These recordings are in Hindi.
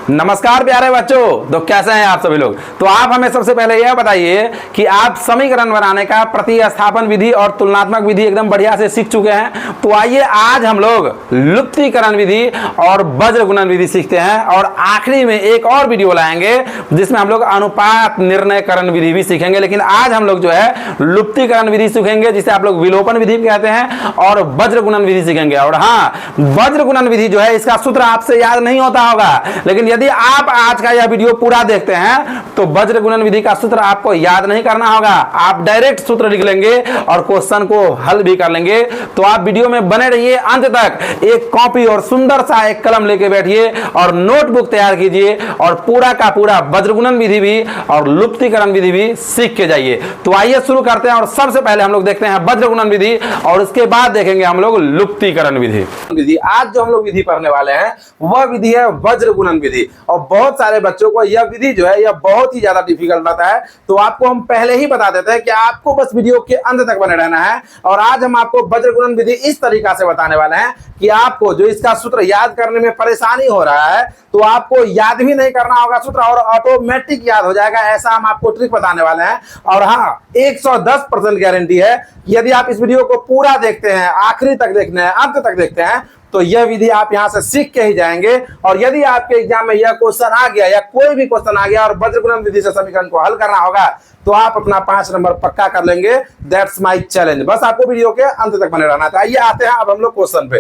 नमस्कार प्यारे बच्चों, तो कैसे हैं आप सभी लोग। तो आप हमें सबसे पहले यह बताइए कि आप समीकरण बनाने का प्रतिस्थापन विधि और तुलनात्मक विधि एकदम बढ़िया से सीख चुके हैं। तो आइए आज हम लोग लुप्तीकरण विधि और वज्र गुणन विधि सीखते हैं और आखिरी में एक और वीडियो लाएंगे जिसमें हम लोग अनुपात निर्णयकरण विधि भी सीखेंगे। लेकिन आज हम लोग जो है लुप्तीकरण विधि सीखेंगे, जिसे आप लोग विलोपन विधि कहते हैं, और वज्र गुणन विधि सीखेंगे। और हाँ, वज्र गुणन विधि जो है इसका सूत्र आपसे याद नहीं होता होगा, लेकिन यदि आप आज का यह वीडियो पूरा देखते हैं तो वज्र गुणन विधि का सूत्र आपको याद नहीं करना होगा। आप डायरेक्ट सूत्र लिख लेंगे और क्वेश्चन को हल भी कर लेंगे। तो आप वीडियो में बने रहिए अंत तक। एक कॉपी और सुंदर सा एक कलम लेके बैठिए और नोटबुक तैयार कीजिए और पूरा का पूरा वज्र गुणन विधि भी और लुप्तीकरण विधि भी सीख के जाइए। तो आइए शुरू करते हैं और सबसे पहले हम लोग देखते हैं वज्र गुणन विधि और उसके बाद देखेंगे हम लोग लुप्तीकरण विधि। आज जो हम लोग विधि पढ़ने वाले हैं वह विधि है वज्र गुणन विधि। और बहुत सारे बच्चों को यह विधि जो है यह बहुत ही ज्यादा डिफिकल्ट लगता है। तो आपको हम पहले ही बता देते हैं कि आपको बस वीडियो के अंत तक बने रहना है। और आज हम आपको वज्र गुणन विधि इस तरीका से बताने वाले हैं कि आपको जो इसका सूत्र याद करने में परेशानी हो रहा है तो आपको याद भी नहीं करना होगा सूत्र और ऑटोमेटिक याद हो जाएगा। ऐसा हम आपको ट्रिक बताने वाले हैं। और हाँ, 110% गारंटी है कि यदि आप इस वीडियो को पूरा देखते हैं, आखिरी तक देखना है, अंत तक देखते हैं, तो यह विधि आप यहां से सीख के ही जाएंगे। और यदि आपके एग्जाम में यह क्वेश्चन आ गया या कोई भी क्वेश्चन आ गया और वज्र गुणन विधि से समीकरण को हल करना होगा तो आप अपना 5 नंबर पक्का कर लेंगे। That's my challenge. बस आपको वीडियो के अंत तक बने रहना था। आइए आते हैं अब हम लोग क्वेश्चन पे।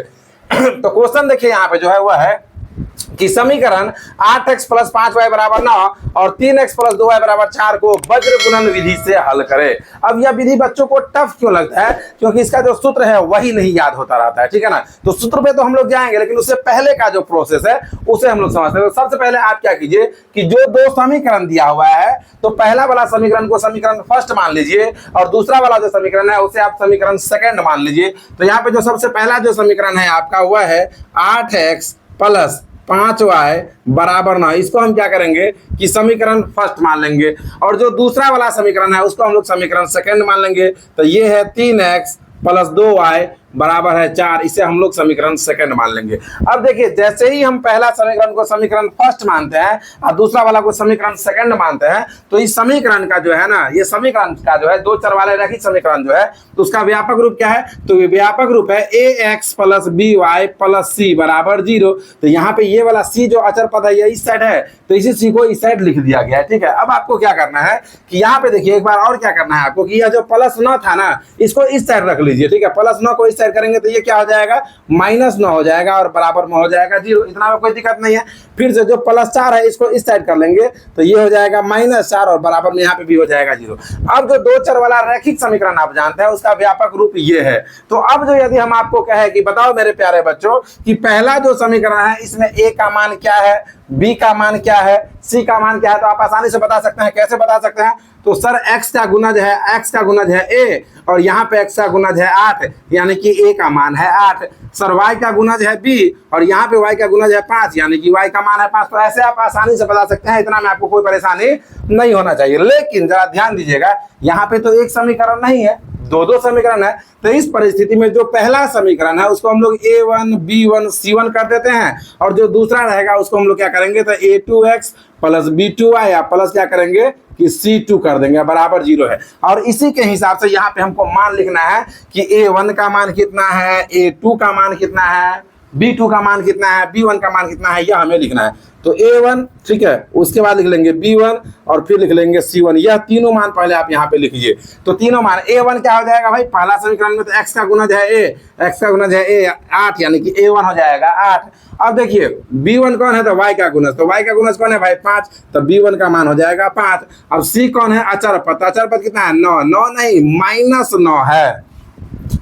तो क्वेश्चन देखिए यहाँ पे जो है वह है कि समीकरण 8x + 5y = 9 और 3x + 2y = 4 को वज्र गुणन विधि से हल करें। अब यह विधि बच्चों को टफ क्यों लगता है? क्योंकि इसका जो सूत्र है वही नहीं याद होता रहता है, ठीक है ना। तो सूत्र पे तो हम लोग जाएंगे, लेकिन उससे पहले का जो प्रोसेस है उसे हम लोग समझते हैं। तो सबसे पहले आप क्या कीजिए कि जो दो समीकरण दिया हुआ है तो पहला वाला समीकरण को समीकरण फर्स्ट मान लीजिए और दूसरा वाला जो समीकरण है उसे आप समीकरण सेकंड मान लीजिए। तो यहाँ पे जो सबसे पहला जो समीकरण है आपका वह है 8x + 5y = 9। इसको हम क्या करेंगे कि समीकरण फर्स्ट मान लेंगे। और जो दूसरा वाला समीकरण है उसको हम लोग समीकरण सेकंड मान लेंगे। तो ये है 3x + 2y = 4। इसे हम लोग समीकरण सेकंड मान लेंगे। अब देखिए, जैसे ही हम पहला समीकरण को समीकरण फर्स्ट मानते हैं और दूसरा वाला को समीकरण सेकंड मानते हैं तो इस समीकरण का जो है ना, ये समीकरण का जो है दो चर वाले रैखिक समीकरण जो है तो उसका व्यापक रूप क्या है? तो व्यापक रूप है ax + by + c = 0। तो यहाँ पे ये वाला c जो अचर पद है ये इस साइड है, तो इसी c को इस साइड लिख दिया गया है, ठीक है। अब आपको क्या करना है कि यहाँ पे देखिए एक बार और क्या करना है आपको कि यह जो +9 था ना इसको इस साइड रख लीजिए, ठीक है। +9 को इस साइड करेंगे तो ये क्या हो जाएगा? -9 हो जाएगा और बराबर में हो जाएगा 0। इतना में कोई दिक्कत नहीं है। फिर से जो +4 है इसको इस साइड कर लेंगे तो ये हो जाएगा -4 और बराबर में यहाँ पे भी हो जाएगा 0। अब जो दो चर वाला रैखिक समीकरण आप जानते हैं उसका व्यापक रूप ये है। तो अब जो यदि हम आपको कहे कि बताओ मेरे प्यारे बच्चों कि पहला जो समीकरण है इसमें a का मान क्या है, b का मान क्या है, c का मान क्या है, तो आप आसानी से बता सकते हैं। कैसे बता सकते हैं? तो सर x का गुणज है a और यहाँ पे x का गुणज है 8, यानी कि a का मान है 8। सर y का गुणज है b और यहाँ पे y का गुणज है 5, यानी कि y का मान है 5। तो ऐसे आप आसानी से बता सकते हैं। इतना में आपको कोई परेशानी नहीं होना चाहिए। लेकिन जरा ध्यान दीजिएगा, यहाँ पे तो एक समीकरण नहीं है, दो समीकरण है। तो इस परिस्थिति में जो पहला समीकरण है उसको हम लोग a1 b1 c1 कर देते हैं और जो दूसरा रहेगा उसको हम लोग क्या करेंगे तो a2x + b2y या प्लस क्या करेंगे कि c2 कर देंगे बराबर 0 है। और इसी के हिसाब से यहाँ पे हमको मान लिखना है कि a1 का मान कितना है, a2 का मान कितना है, b2 का मान कितना है, b1 का मान कितना है, यह हमें लिखना है। तो a1, ठीक है, उसके बाद लिख लेंगे b1 और फिर लिख लेंगे c1। यह तीनों मान पहले आप यहाँ पे लिखिए। तो तीनों मान a1 क्या हो जाएगा भाई? पहला समीकरण में तो x का गुणज है a, 8, यानी कि a1 हो जाएगा 8। अब देखिए b1 कौन है? तो y का गुणज। तो y का गुणज कौन है भाई? 5। तो b1 का मान हो जाएगा 5। अब c कौन है? अचर पद। अचर पद कितना है? 9 नहीं -9 है।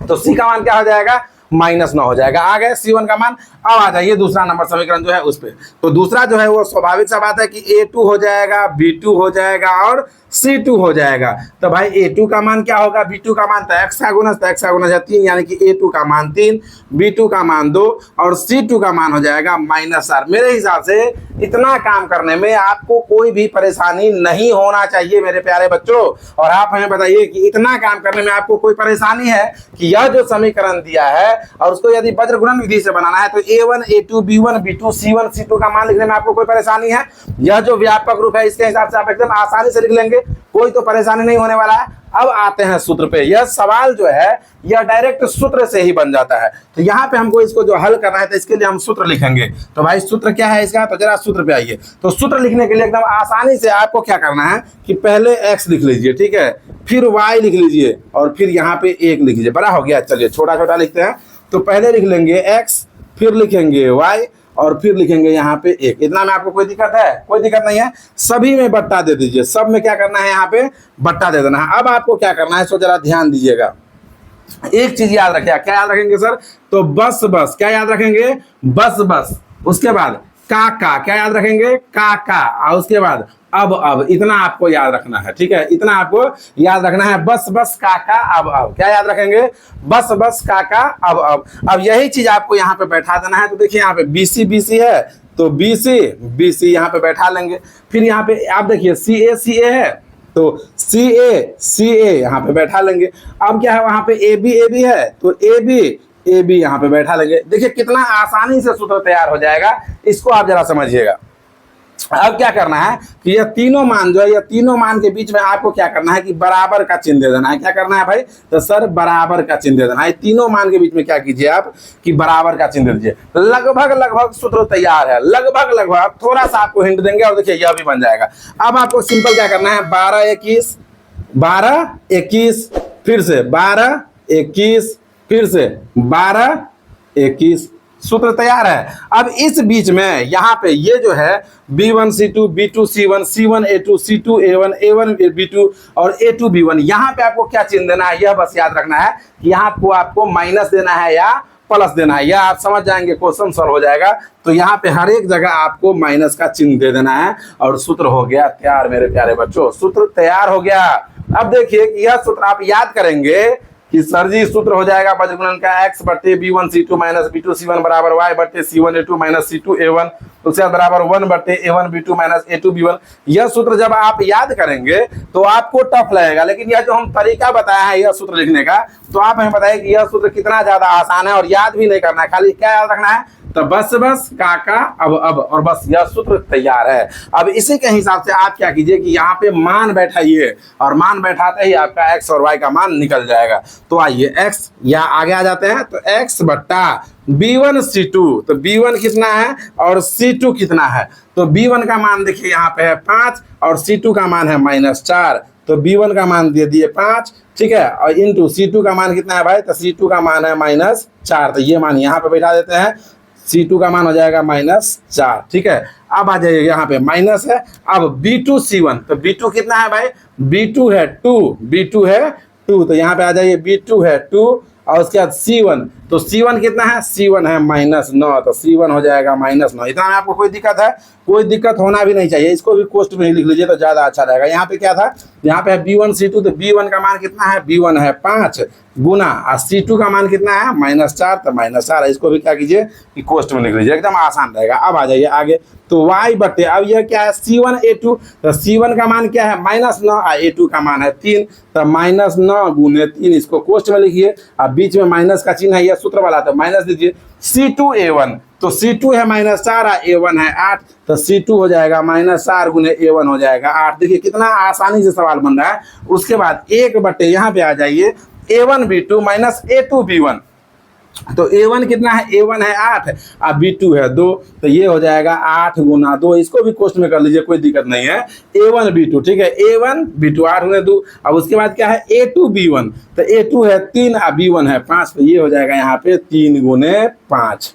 तो c का मान क्या हो जाएगा? -9 हो जाएगा। आ गए c1 का मान। अब आ जाइए दूसरा नंबर समीकरण जो है उस पे। तो दूसरा जो है वो स्वाभाविक सा बात है कि a2 हो जाएगा, b2 हो जाएगा और c2 हो जाएगा। तो भाई a2 का मान क्या होगा? b2 का मान तो x का गुणज, तो x का गुणज है 3, यानी कि a2 का मान 3, b2 का मान 2 और c2 का मान हो जाएगा -4। मेरे हिसाब से इतना काम करने में आपको कोई भी परेशानी नहीं होना चाहिए मेरे प्यारे बच्चों। और आप हमें बताइए कि इतना काम करने में आपको कोई परेशानी है कि यह जो समीकरण दिया है और उसको यदि वज्र गुणन विधि से बनाना है तो A1 A2 B1 B2 C1 C2 का मान लिखने में आपको कोई परेशानी है? यह जो व्यापक रूप है इसके हिसाब से आप एकदम आसानी से लिख लेंगे, कोई तो परेशानी नहीं होने वाला है। अब आते हैं सूत्र पे। यह सवाल जो है यह डायरेक्ट सूत्र से ही बन जाता है। तो यहाँ पे हमको इसको जो हल करना है तो इसके लिए हम सूत्र लिखेंगे। तो भाई सूत्र क्या है इसका? तो जरा सूत्र पे आइए। तो सूत्र लिखने के लिए एकदम आसानी से आपको क्या करना है कि पहले x लिख लीजिए, ठीक है, फिर y लिख लीजिए और फिर यहाँ पे 1 लिख लीजिए। बड़ा हो गया, चलिए छोटा छोटा लिखते हैं। तो पहले लिख लेंगे x, फिर लिखेंगे y और फिर लिखेंगे यहाँ पे 1। इतना में आपको कोई दिक्कत है? कोई दिक्कत नहीं है। सभी में बट्टा दे दीजिए, सब में क्या करना है यहाँ पे बट्टा दे देना है। अब आपको क्या करना है सो जरा ध्यान दीजिएगा। एक चीज याद रखिए। क्या याद रखेंगे सर? तो बस बस। क्या याद रखेंगे? बस बस। उसके बाद का क्या याद रखेंगे? का और उसके बाद अब इतना आपको याद रखना है, ठीक है, इतना आपको याद रखना है। बस बस का अब क्या याद रखेंगे? बस बस का अब यही चीज आपको यहाँ पे बैठा देना है। तो देखिए यहाँ पे BC है तो BC यहाँ पे बैठा लेंगे। फिर यहाँ पे आप देखिए CA है तो CA यहाँ पे बैठा लेंगे। अब क्या है वहां पे AB है तो AB यहाँ पे बैठा लेंगे। देखिए कितना आसानी से सूत्र तैयार हो जाएगा, इसको आप जरा समझिएगा। अब क्या करना है कि यह तीनों मान जो है, यह तीनों मान के बीच में आपको क्या करना है कि बराबर का चिन्ह दे देना है। क्या करना है भाई? तो सर बराबर का चिन्ह दे देना है। तीनों मान के बीच में क्या कीजिए आप कि बराबर का चिन्ह दे दीजिए। लगभग सूत्र तैयार है। लगभग थोड़ा सा आपको हिंट देंगे और देखिए यह भी बन जाएगा। अब आपको सिंपल क्या करना है, 12 21 फिर से 12 21 फिर से 12 21, सूत्र तैयार है। अब इस बीच में यहाँ पे ये जो है B1 C2 B2 C1 C1 A2 C2 A1 A1 B2 और A2 B1, यहाँ पे आपको क्या चिन्ह देना है यह बस याद रखना है कि यहाँ आपको माइनस देना है या प्लस देना है, या आप समझ जाएंगे, क्वेश्चन सॉल्व हो जाएगा। तो यहाँ पे हर एक जगह आपको माइनस का चिन्ह दे देना है और सूत्र हो गया तैयार मेरे प्यारे बच्चों। सूत्र तैयार हो गया। अब देखिए कि यह सूत्र आप याद करेंगे कि सर जी सूत्र हो जाएगा वज्र गुणन का x बट्टे B1 C2 minus B2 C1 बराबर y बट्टे C1 A2 minus C2 A1 उसके बराबर 1 बट्टे A1 B2 minus A2 B1। यह सूत्र जब आप याद करेंगे तो आपको टफ लगेगा, लेकिन यह जो हम तरीका बताया है यह सूत्र लिखने का, तो आप हमें बताइए कि यह सूत्र कितना ज्यादा आसान है और याद भी नहीं करना है, खाली क्या याद रखना है? तो बस बस का अब और बस, यह सूत्र तैयार है। अब इसी के हिसाब से आप क्या कीजिए कि यहाँ पे मान बैठाइए और मान बैठाते ही आपका x और y का मान निकल जाएगा। तो आइए x या आगे आ जाते हैं। तो x बट्टा B1 C2, तो B1 कितना है और C2 कितना है? तो B1 का मान देखिए यहाँ पे है 5 और C2 का मान है -4। तो B1 का मान दे दिए 5, ठीक है, और इंटू C2 का मान कितना है भाई? तो C2 का मान है -4। तो ये मान यहाँ पे बैठा देते हैं, C2 का मान हो जाएगा -4, ठीक है। अब आ जाइए यहाँ पे माइनस है। अब B2 C1, तो B2 कितना है भाई? B2 है 2, तो यहाँ पे आ जाइए B2 है 2 और उसके बाद C1, तो C1 कितना है? C1 है -9, तो C1 हो जाएगा -9। इतना में आपको कोई दिक्कत है? कोई दिक्कत होना भी नहीं चाहिए। इसको भी कोष्ट में ही लिख लीजिए तो ज़्यादा अच्छा रहेगा। यहाँ पे क्या था? यहाँ पे है B1 C2, तो B1 का मान कितना है? B1 है 5 गुना और C2 का मान कितना है? -4, तो -4 है। इसको भी क्या कीजिए कि कोष्ट में लिख लीजिए, एकदम आसान रहेगा। अब आ जाइए आगे। तो y बट्टे, अब यह क्या है? C1 A2, तो C1 का मान क्या है? -9 और A2 का मान है 3, तो -9 गुने 3, इसको कोष्ट में लिखिए। अब बीच में माइनस का चिन्ह है, यह सूत्र वाला, तो माइनस दीजिए। C2 A1, तो C2 है -4 और A1 है 8, तो C2 हो जाएगा -4 गुने A1 हो जाएगा 8। देखिए कितना आसानी से सवाल बन रहा है। उसके बाद 1 बट्टे यहाँ पे आ जाइए A1 B2 minus A2 B1, तो A1 कितना है? A1 है 8 और B2 है 2, तो ये हो जाएगा 8 गुना 2। इसको भी क्वेश्चन में कर लीजिए, कोई दिक्कत नहीं है। A1 B2, ठीक है, A1 B2 8 गुने 2। अब उसके बाद क्या है? A2 B1, तो A2 है 3 और B1 है 5, तो ये हो जाएगा यहाँ पे 3 गुने 5।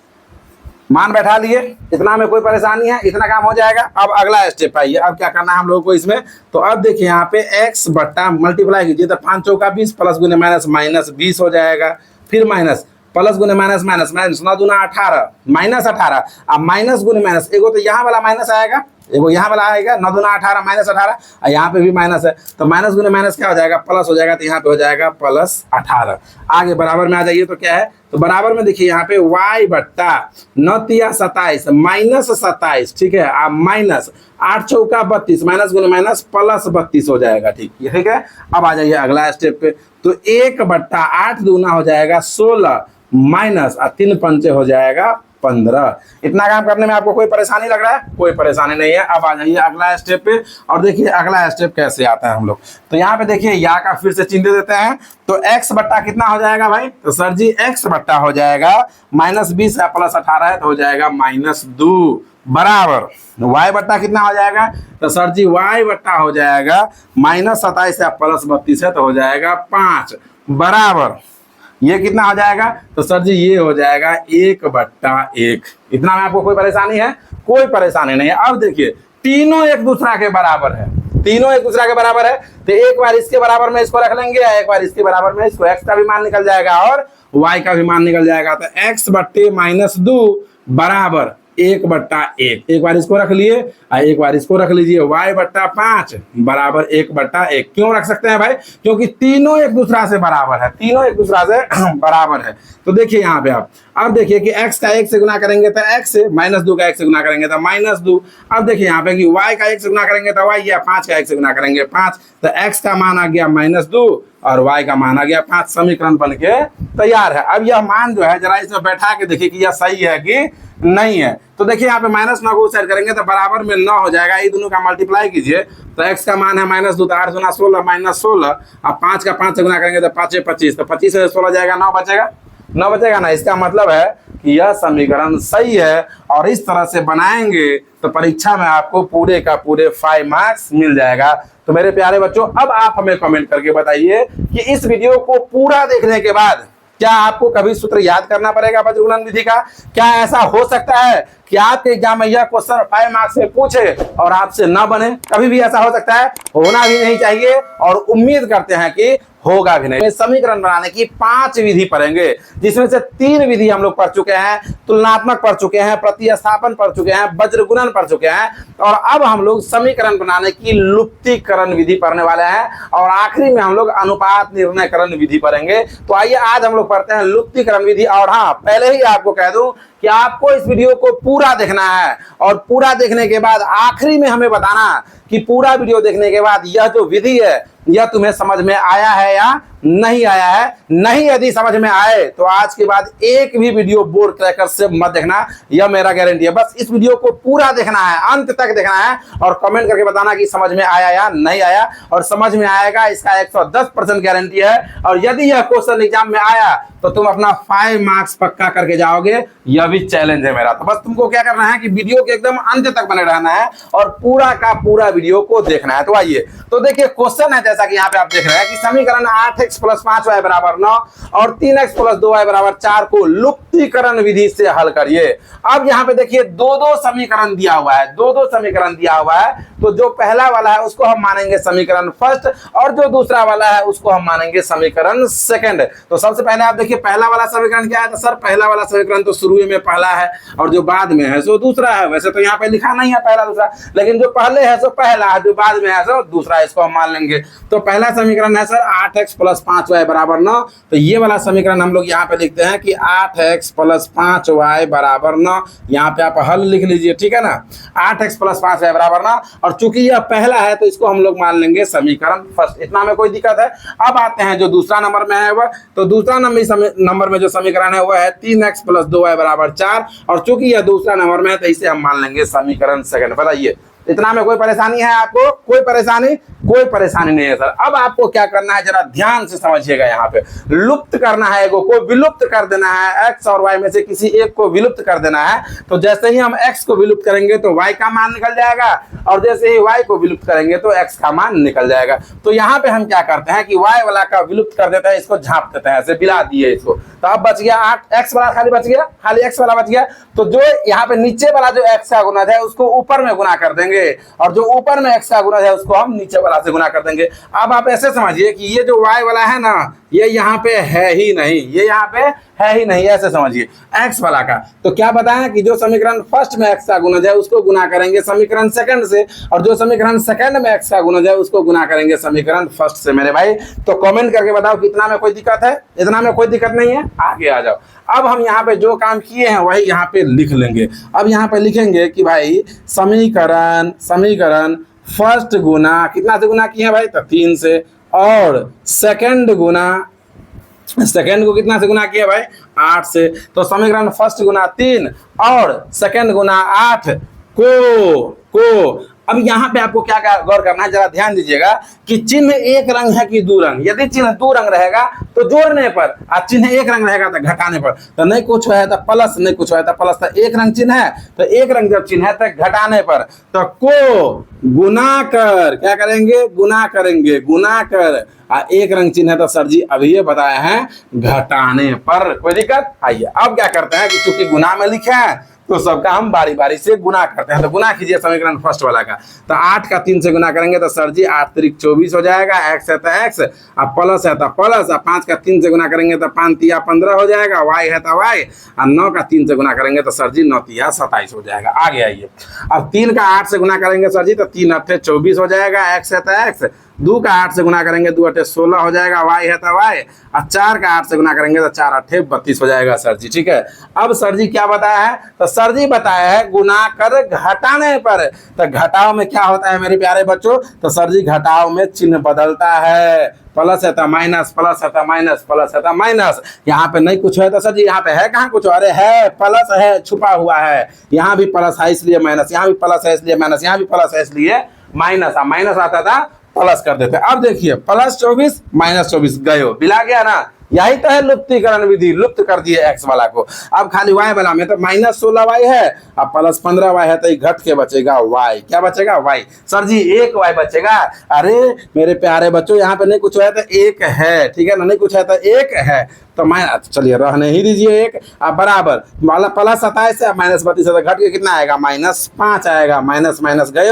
मान बैठा लिए, इतना में कोई परेशानी है? इतना काम हो जाएगा। अब अगला स्टेप आइए। अब क्या करना है हम लोगों को इसमें? तो अब देखिए यहाँ पे x बट्टा मल्टीप्लाई कीजिए, तो 5 चौका 20 प्लस गुने माइनस -20 हो जाएगा। फिर माइनस प्लस गुने माइनस 9 दूना 18 -18, अब माइनस गुने माइनस, एगो तो यहाँ वाला माइनस आएगा, एगो यहाँ वाला आएगा, 9 दूना 18 -18, और यहाँ पे भी माइनस है, तो माइनस गुने माइनस क्या हो जाएगा? प्लस हो जाएगा, तो यहाँ पे हो जाएगा +18। आगे बराबर में आ जाइए, तो क्या है? तो बराबर में देखिए यहाँ पे y बट्टा 9 तिया 27 -27, ठीक है, अब माइनस 8 चौका 32 माइनस गुने माइनस +32 हो जाएगा, ठीक है। अब आ जाइए अगला स्टेप पे। तो 1 बट्टा 8 दूना हो जाएगा 16 माइनस 3 पंचे हो जाएगा 15। इतना काम करने में आपको कोई परेशानी लग रहा है? कोई परेशानी नहीं है। अब आ जाइए अगला स्टेप पे और देखिए अगला स्टेप कैसे आता है हम लोग। तो यहाँ पे देखिए या का फिर से चिन्ह दे देते हैं। तो x बट्टा कितना हो जाएगा भाई? तो सर जी x बट्टा हो जाएगा -20 है प्लस 18 है तो हो जाएगा -2 बराबर y बट्टा कितना हो जाएगा? तो सर जी y बट्टा हो जाएगा -27 है प्लस 32 है तो हो जाएगा 5 बराबर ये कितना हो जाएगा? तो सर जी ये हो जाएगा 1/1। इतना में आपको कोई परेशानी है? कोई परेशानी नहीं है। अब देखिए तीनों एक दूसरा के बराबर है, तीनों एक दूसरा के बराबर है तो एक बार इसके बराबर में इसको रख लेंगे, एक बार इसके बराबर में इसको। x का भी मान निकल जाएगा और y का भी मान निकल जाएगा। तो x बट्टे -2 बराबर 1/1। एक बार इसको रख लिए और एक बार इसको रख लीजिए। y बट्टा 5 बराबर 1/1। क्यों रख सकते हैं भाई? क्योंकि तीनों एक दूसरा से बराबर है, तीनों एक दूसरा से बराबर है। तो देखिए यहाँ पे आप अब देखिए कि x का 1 से गुना करेंगे तो x से, -2 का 1 से गुना करेंगे तो -2। अब देखिए यहाँ पे कि y का 1 से गुना करेंगे तो y, या 5 का 1 से गुना करेंगे 5। तो x का मान आ गया -2 और y का मान आ गया 5। समीकरण बन के तैयार है। अब यह मान जो है जरा इसमें बैठा के देखिए कि यह सही है कि नहीं है। तो देखिए यहाँ पे -9 को सेट करेंगे तो बराबर में 9 हो जाएगा। ये दोनों का मल्टीप्लाई कीजिए तो x का मान है -2 तो 8 गुना 16 -16। अब 5 का 5 से गुना करेंगे तो 5 25 तो 25 से 16 जाएगा 9 बचेगा, 9 बचेगा ना। इसका मतलब है कि यह समीकरण सही है और इस तरह से बनाएंगे तो परीक्षा में आपको पूरे का पूरे 5 मार्क्स मिल जाएगा। तो मेरे प्यारे बच्चों अब आप हमें कमेंट करके बताइए कि इस वीडियो को पूरा देखने के बाद क्या आपको कभी सूत्र याद करना पड़ेगा वज्रगुणन विधि का? क्या ऐसा हो सकता है कि आपके एग्जाम में यह क्वेश्चन 5 मार्क्स से पूछे और आपसे न बने? कभी भी ऐसा हो सकता है, होना भी नहीं चाहिए और उम्मीद करते हैं कि होगा भी नहीं। समीकरण बनाने की 5 विधि पढ़ेंगे जिसमें से 3 विधि हम लोग पढ़ चुके हैं, तुलनात्मक पढ़ चुके हैं, प्रतिस्थापन पढ़ चुके हैं, वज्रगुणन पढ़ चुके हैं और अब हम लोग समीकरण बनाने की लुप्तीकरण विधि पढ़ने वाले हैं और आखिरी में हम लोग अनुपात निर्णयकरण विधि पढ़ेंगे। तो आइए आज हम लोग पढ़ते हैं लुप्तीकरण विधि। और हाँ, पहले ही आपको कह दूं कि आपको इस वीडियो को पूरा देखना है और पूरा देखने के बाद आखिरी में हमें बताना कि पूरा वीडियो देखने के बाद यह जो विधि है यह तुम्हें समझ में आया है या नहीं आया है। नहीं यदि समझ में आए तो आज के बाद एक भी वीडियो बोर्ड क्रैकर से मत देखना, यह मेरा गारंटी है। बस इस वीडियो को पूरा देखना है, अंत तक देखना है और कमेंट करके बताना कि समझ में आया या नहीं आया। और समझ में आएगा इसका 110% गारंटी है। और यदि यह क्वेश्चन एग्जाम में आया तो तुम अपना 5 मार्क्स पक्का करके जाओगे, यह भी चैलेंज है मेरा। तो बस तुमको क्या करना है कि वीडियो के एकदम अंत तक बने रहना है और पूरा का पूरा वीडियो को देखना है। तो आइए तो देखिए क्वेश्चन है जैसा कि यहाँ पे आप देख रहे हैं कि समीकरण 8x + 5y = 9 और 3x + 2y = 4 को लुप्तीकरण विधि से हल करिए। अब यहाँ पे देखिए दो समीकरण दिया हुआ है, दो समीकरण दिया हुआ है। तो जो पहला वाला है उसको हम मानेंगे समीकरण फर्स्ट और जो दूसरा वाला है उसको हम मानेंगे समीकरण सेकंड। तो सबसे पहले आप देखिए पहला वाला समीकरण क्या है? तो सर पहला वाला समीकरण तो शुरू में पहला है और जो बाद में है सो दूसरा है। वैसे तो यहाँ पे लिखा नहीं है पहला दूसरा, लेकिन जो पहले है सो पहला है, जो बाद में है सो दूसरा, इसको हम मान लेंगे। तो पहला समीकरण है सर 8x + 5y = 9। तो ये वाला समीकरण हम लोग यहाँ पे लिखते हैं कि 8x + 5y = 9। यहाँ पे आप हल लिख लीजिए, ठीक है ना। 8x + 5y = 9 और चूंकि यह पहला है तो इसको हम लोग मान लेंगे समीकरण फर्स्ट। इतना में कोई दिक्कत है? अब आते हैं जो दूसरा नंबर में है वह, तो दूसरा नंबर में जो समीकरण है वह है 3x + 2y = 4 और चूंकि यह दूसरा नंबर में है तो इसे हम मान लेंगे समीकरण सेकंड। बताइए इतना में कोई परेशानी है आपको? कोई परेशानी? कोई परेशानी नहीं है सर। अब आपको क्या करना है जरा ध्यान से समझिएगा। यहाँ पे लुप्त करना है, एगो को विलुप्त कर देना है। x और y में से किसी एक को विलुप्त कर देना है। तो जैसे ही हम x को विलुप्त करेंगे तो y का मान निकल जाएगा और जैसे ही y को विलुप्त करेंगे तो x का मान निकल जाएगा। तो यहाँ पे हम क्या करते हैं कि y वाला का विलुप्त कर देते हैं, इसको झाँप देते हैं, ऐसे बिला दिए इसको। तो अब बच गया 8x वाला खाली बच गया, खाली x वाला बच गया। तो जो यहाँ पे नीचे वाला जो x का गुणज है उसको ऊपर में गुना कर देंगे और जो ऊपर में x का गुणज है उसको हम नीचे वाला से गुना कर देंगे। अब आप ऐसे समझिए कि ये जो y वाला है ना ये यहाँ पे है ही नहीं, ये यहाँ पे है ही नहीं, ऐसे समझिए x वाला का। तो क्या बताएं कि जो समीकरण फर्स्ट में x का गुणज है उसको गुना करेंगे समीकरण सेकंड से और जो समीकरण सेकंड में x का गुणज है उसको गुना करेंगे समीकरण फर्स्ट से। मेरे भाई तो कमेंट करके बताओ कि इतना में कोई दिक्कत है? इतना में कोई दिक्कत नहीं है? आगे आ जाओ। अब हम यहाँ पे जो काम किए हैं वही यहाँ पे लिख लेंगे। अब यहाँ पे लिखेंगे कि भाई समीकरण फर्स्ट गुना कितना से गुना किए हैं भाई? तो 3 से और सेकंड गुना सेकंड को कितना से गुना किया भाई, 8 से। तो समीकरण फर्स्ट गुना 3 और सेकंड गुना 8 को अब यहाँ पे आपको क्या गौर करना है, जरा ध्यान दीजिएगा कि चिन्ह एक रंग है कि दो रंग। यदि चिन्ह दो रंग रहेगा तो जोड़ने पर, और चिन्ह एक रंग रहेगा तो घटाने पर। तो नहीं कुछ है तो प्लस, नहीं कुछ है तो प्लस। तो एक रंग चिन्ह है तो एक रंग जब चिन्ह है तो घटाने पर। तो को गुना कर, क्या करेंगे, गुना करेंगे, गुना कर। एक रंग चिन्ह है तो सर जी अभी ये बताया है घटाने पर। कोई दिक्कत? आइए अब क्या करते हैं कि चूंकि गुना में लिखे हैं तो सबका हम बारी बारी से गुना करते हैं। तो गुना कीजिए समीकरण फर्स्ट वाला का। तो 8 का 3 से गुना करेंगे तो सर जी 8 त्रिक 24 हो जाएगा। एक्स है तो एक्स, अब प्लस है तो प्लस। 5 का 3 से गुना करेंगे तो 5 तिया 15 हो जाएगा। वाई है तो वाई, और 9 का 3 से गुना करेंगे तो सर जी 9 तिया 27 हो जाएगा। आगे आइए, अब 3 का 8 से गुना करेंगे सर जी तो 3 अट्ठे 24 हो जाएगा। एक्स है तो एक्स। 2 का 8 से गुना करेंगे 2 अट्ठे 16 हो जाएगा। वाई है तो वाई, और 4 का 8 से गुना करेंगे तो 4 अट्ठे 32 हो जाएगा सर जी। ठीक है, अब सर जी क्या बताया है, तो सर जी बताया है गुना कर घटाने पर। तो घटाव में क्या होता है मेरे प्यारे बच्चों, तो सर जी घटाव में चिन्ह बदलता है। प्लस है तो माइनस, प्लस है तो माइनस, प्लस है तो माइनस। यहाँ पे नहीं कुछ है तो सर जी यहाँ पे है कहाँ कुछ, अरे है, प्लस है, छुपा हुआ है। यहाँ भी प्लस है इसलिए माइनस, यहाँ भी प्लस है इसलिए माइनस, यहाँ भी प्लस है इसलिए माइनस। माइनस आता था प्लस कर देते। अब देखिए प्लस 24 माइनस 24 गए, बिला गया ना। यही तो है लुप्तीकरण विधि, लुप्त कर दिए एक्स वाला को। अब खाली वाई वाला में तो माइनस 16 वाई है, अब प्लस 15 वाई है, तो ये घट के बचेगा वाई। क्या बचेगा? वाई। सर जी एक वाई बचेगा। अरे मेरे प्यारे बच्चों यहाँ पे नहीं कुछ है तो एक है, ठीक है ना, नहीं कुछ है तो एक है। तो मैं चलिए रहने ही दीजिए एक। अब बराबर वाला प्लस 27 है माइनस 32 है, तो घट के कितना आएगा, माइनस 5 आएगा। माइनस माइनस गए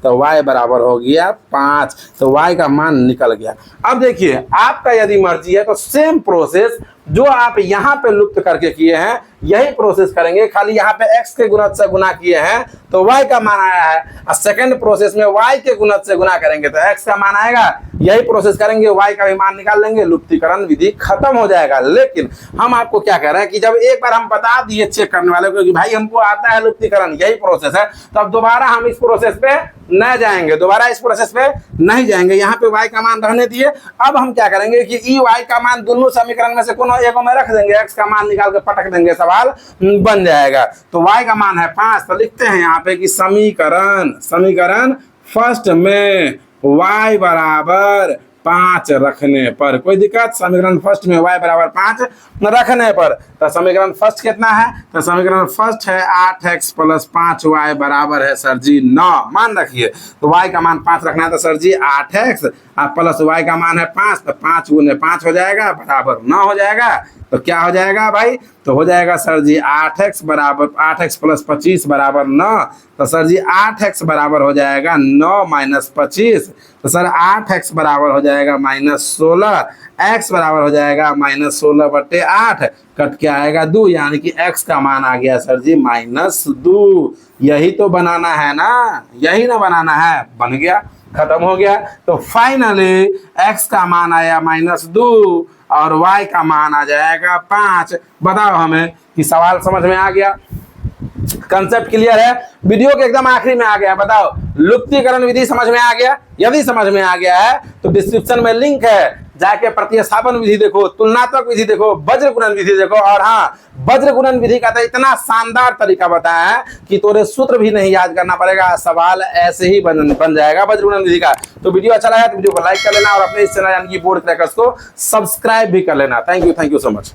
तो y बराबर हो गया 5। तो y का मान निकल गया। अब देखिए आपका यदि मर्जी है तो सेम प्रोसेस जो आप यहाँ पे लुप्त करके किए हैं यही प्रोसेस करेंगे, खाली यहाँ पे x के गुणज से गुना किए हैं तो y का मान आया है। और सेकंड प्रोसेस में y के गुणज से गुना करेंगे तो x का मान आएगा। यही प्रोसेस करेंगे, y का भी मान निकाल लेंगे, लुप्तीकरण विधि खत्म हो जाएगा। लेकिन हम आपको क्या कह रहे हैं कि जब एक बार हम बता दिए चेक करने वाले को कि भाई हमको आता है लुप्तीकरण, यही प्रोसेस है, तो अब दोबारा हम इस प्रोसेस पे न जाएंगे, दोबारा इस प्रोसेस पे नहीं जाएंगे। यहाँ पे y का मान रहने दिए। अब हम क्या करेंगे कि ई y का मान दोनों समीकरण में से कोनो एक में रख देंगे, x का मान निकाल के पटक देंगे, सवाल बन जाएगा। तो y का मान है 5। तो लिखते हैं यहाँ पे कि समीकरण फर्स्ट में y बराबर 5 रखने पर। कोई दिक्कत? समीकरण फर्स्ट में y बराबर 5 रखने पर। तो समीकरण फर्स्ट कितना है, तो समीकरण फर्स्ट है 8x प्लस 5y बराबर है सर जी 9। मान रखिए, तो y का मान 5 रखना है तो सर जी 8x प्लस y का मान है 5, तो 5 गुने 5 हो जाएगा बराबर 9 हो जाएगा। तो क्या हो जाएगा भाई, तो हो जाएगा सर जी 8x बराबर 8x प्लस 25 बराबर 9। तो सर जी 8x बराबर हो जाएगा 9 माइनस 25। तो सर 8x बराबर हो जाएगा माइनस 16, x बराबर हो जाएगा माइनस 16/8, कट के आएगा 2, यानी कि x का मान आ गया सर जी माइनस 2। यही तो बनाना है ना, यही ना बनाना है, बन गया, खत्म हो गया। तो फाइनली x का मान आया माइनस 2 और y का मान आ जाएगा 5। बताओ हमें कि सवाल समझ में आ गया, कंसेप्ट क्लियर है, वीडियो के एकदम आखिरी में आ गया। बताओ लुप्तीकरण विधि समझ में आ गया? यदि समझ में आ गया है तो डिस्क्रिप्शन में लिंक है, जाके प्रतिस्थापन विधि देखो, तुलनात्मक विधि देखो, वज्र गुणन विधि देखो। और हाँ, वज्र गुणन विधि का तो इतना शानदार तरीका बताया है कि तोरे सूत्र भी नहीं याद करना पड़ेगा, सवाल ऐसे ही बन जाएगा वज्र गुणन विधि का। तो वीडियो अच्छा लगा तो वीडियो को लाइक कर लेना और अपने इस चैनल यानी कि बोर्ड क्रैकर्स को सब्सक्राइब भी कर लेना। Thank you so much.